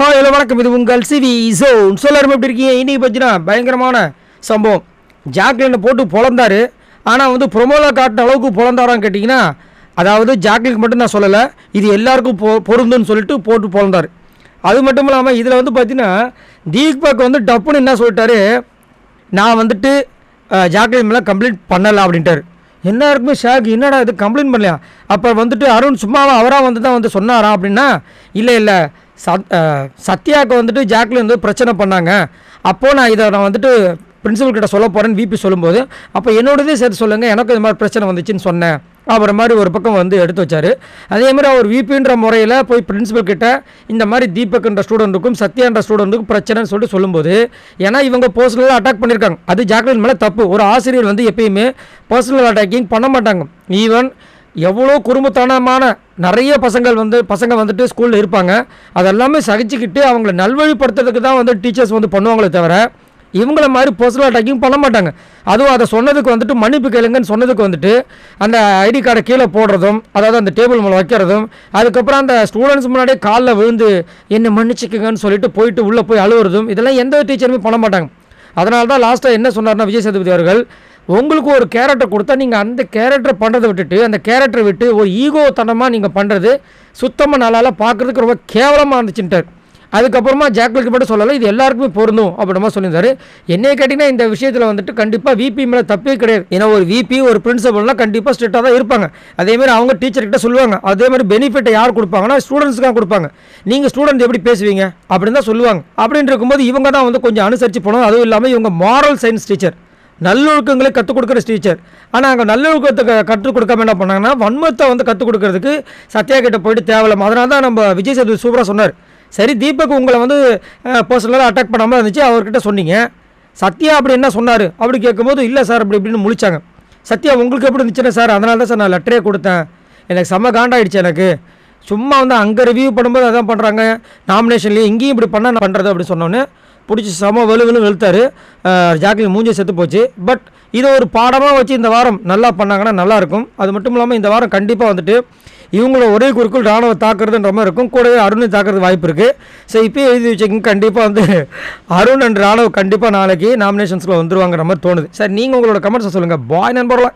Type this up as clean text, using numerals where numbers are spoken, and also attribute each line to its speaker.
Speaker 1: Hi hello வணக்கம், இது உங்கள் சிவி ஜோன். எல்லாரும் எப்படி இருக்கீங்க? இன்றைக்கி பார்த்தீங்கன்னா பயங்கரமான சம்பவம். ஜாக்லினை போட்டு பொழந்தார். ஆனால் வந்து ப்ரொமோவில் காட்டின அளவுக்கு பொழந்தாரான்னு கேட்டிங்கன்னா, அதாவது ஜாக்லினுக்கு மட்டும் நான் சொல்லலை, இது எல்லாருக்கும் பொருந்துன்னு சொல்லிட்டு போட்டு பொழந்தார். அது மட்டும் இல்லாமல் இதில் வந்து பார்த்தீங்கன்னா தீபக் வந்து டப்புன்னு என்ன சொல்லிட்டாரு, நான் வந்துட்டு ஜாக்லின் மேலே கம்ப்ளைண்ட் பண்ணலை அப்படின்ட்டார். எல்லாருக்குமே ஷாக், என்னடா இது கம்ப்ளைண்ட் பண்ணலையா? அப்போ வந்துட்டு அருண் சும்மாவா அவராக வந்து தான் வந்து சொன்னாரா அப்படின்னா, இல்லை சத்யாவுக்கு வந்துட்டு ஜாக்லின் வந்து பிரச்சனை பண்ணாங்க. அப்போது நான் வந்துட்டு பிரின்சிபல் கிட்ட சொல்ல போகிறேன்னு விபி சொல்லும்போது, அப்போ என்னோடதே சேர்த்து சொல்லுங்கள், எனக்கு இது மாதிரி பிரச்சனை வந்துச்சுன்னு சொன்னேன் அப்புறம் மாதிரி ஒரு பக்கம் வந்து எடுத்து வச்சார். அதேமாதிரி அவர் விபின்ற முறையில் போய் பிரின்சிபல் கிட்ட இந்த மாதிரி தீபக்ன்ற ஸ்டூடெண்ட்டுக்கும் சத்யான்ற ஸ்டூடெண்ட்டுக்கும் பிரச்சனைன்னு சொல்லிட்டு சொல்லும்போது, ஏன்னா இவங்க பர்சனலாக அட்டாக் பண்ணியிருக்காங்க, அது ஜாக்லின் மேலே தப்பு. ஒரு ஆசிரியர் வந்து எப்பயுமே பர்சனல் அட்டாக்கிங் பண்ண மாட்டாங்க. ஈவன் எவ்வளோ குறும்புத்தனமான நிறைய பசங்க வந்துட்டு ஸ்கூலில் இருப்பாங்க, அதெல்லாமே சகிச்சுக்கிட்டு அவங்கள நல்வழிப்படுத்துறதுக்கு தான் வந்து டீச்சர்ஸ் வந்து பண்ணுவாங்களே தவிர இவங்கள மாதிரி பர்சனல் அட்டாக்கிங் பண்ண மாட்டாங்க. அதுவும் அதை சொன்னதுக்கு வந்துட்டு மன்னிப்பு கேளுங்கன்னு சொன்னதுக்கு வந்துட்டு அந்த ஐடி கார்டை கீழே போடுறதும், அதாவது அந்த டேபிள் மேலே வைக்கிறதும், அதுக்கப்புறம் அந்த ஸ்டூடெண்ட்ஸ் முன்னாடியே காலில் விழுந்து என்னை மன்னிச்சுக்குங்கன்னு சொல்லிட்டு போயிட்டு உள்ளே போய் அழுவுறதும், இதெல்லாம் எந்த டீச்சருமே பண்ண மாட்டாங்க. அதனால தான் லாஸ்ட்டாக என்ன சொன்னார்னா விஜய் சேதுபதி அவர்கள், உங்களுக்கு ஒரு கேரக்டர் கொடுத்தா நீங்கள் அந்த கேரக்டரை பண்ணுறதை விட்டுட்டு அந்த கேரக்டரை விட்டு ஒரு ஈகோ தனமாக நீங்கள் பண்ணுறது சுத்தமாக நல்லால பார்க்குறதுக்கு ரொம்ப கேவலமாக இருந்துச்சுட்டார். அதுக்கப்புறமா ஜாக்லினுக்கு மட்டும் சொல்லலை, இது எல்லாருக்குமே பொருந்தும் அப்படிமா சொல்லியிருந்தார். என்னைய கேட்டிங்கன்னா இந்த விஷயத்தில் வந்துட்டு கண்டிப்பாக விபி மேலே தப்பே கிடையாது. ஏன்னா ஒரு விபி ஒரு பிரின்சிபல்னால் கண்டிப்பாக ஸ்ட்ரிக்டாக தான் இருப்பாங்க. அதேமாதிரி அவங்க டீச்சர்கிட்ட சொல்லுவாங்க. அதேமாதிரி பெனிஃபிட்டை யார் கொடுப்பாங்கன்னா ஸ்டூடெண்ட்ஸுக்காக கொடுப்பாங்க. நீங்கள் ஸ்டூடெண்ட் எப்படி பேசுவீங்க அப்படின்னு தான் சொல்லுவாங்க. அப்படின்னு இருக்கும்போது இவங்க தான் வந்து கொஞ்சம் அனுசரித்து போனோம். அதுவும் இல்லாமல் இவங்க மாரல் சயின்ஸ் டீச்சர், நல்லொழுக்கங்களை கற்றுக் கொடுக்குற டீச்சர். ஆனால் அங்கே நல்லொழுக்கத்தை கற்றுக் கொடுக்காம என்ன பண்ணாங்கன்னா வன்மத்தை வந்து கற்றுக் கொடுக்கறதுக்கு சத்யா கிட்ட போயிட்டு தேவையில்லாம. அதனால தான் நம்ம விஜய் சேதுபதி சூப்பராக சொன்னார், சரி தீபக் உங்களை வந்து பர்சனலாக அட்டாக் பண்ணாமல் இருந்துச்சு, அவர்கிட்ட சொன்னீங்க, சத்யா அப்படி என்ன சொன்னார் அப்படி கேட்கும்போது, இல்லை சார் அப்படி இப்படின்னு முழிச்சாங்க. சத்யா உங்களுக்கு எப்படி இருந்துச்சுன்னா, சார் அதனால தான் சார் நான் லெட்டரே கொடுத்தேன், எனக்கு செம்ம காண்டாயிடுச்சு, எனக்கு சும்மா வந்து அங்கே ரிவ்யூ பண்ணும்போது அதான் பண்ணுறாங்க, நாமினேஷன்லேயே இங்கேயும் இப்படி பண்ண நான் பண்ணுறது அப்படின்னு சொன்னோன்னே பிடிச்சி செம வெளுத்தார். ஜாக்லின் மூஞ்சி செத்து போச்சு. பட் இதை ஒரு பாடமாக வச்சு இந்த வாரம் நல்லா பண்ணாங்கன்னா நல்லாயிருக்கும். அது மட்டும் இல்லாமல் இந்த வாரம் கண்டிப்பாக வந்துட்டு இவங்களோட ஒரே குறிக்கோள் ராணுவ தாக்குறதுன்ற மாதிரி இருக்கும், கூடவே அருணை தாக்குறது வாய்ப்பு இருக்குது. ஸோ இப்போ எழுதி வச்சுக்கிங்க, கண்டிப்பாக வந்து அருண் அண்ட் ராணுவ கண்டிப்பாக நாளைக்கு நாமினேஷன்ஸில் வந்துருவாங்கிற மாதிரி தோணுது. சார் நீங்கள் உங்களோட கமெண்ட்ஸை சொல்லுங்கள். பாய் நண்பர்களா.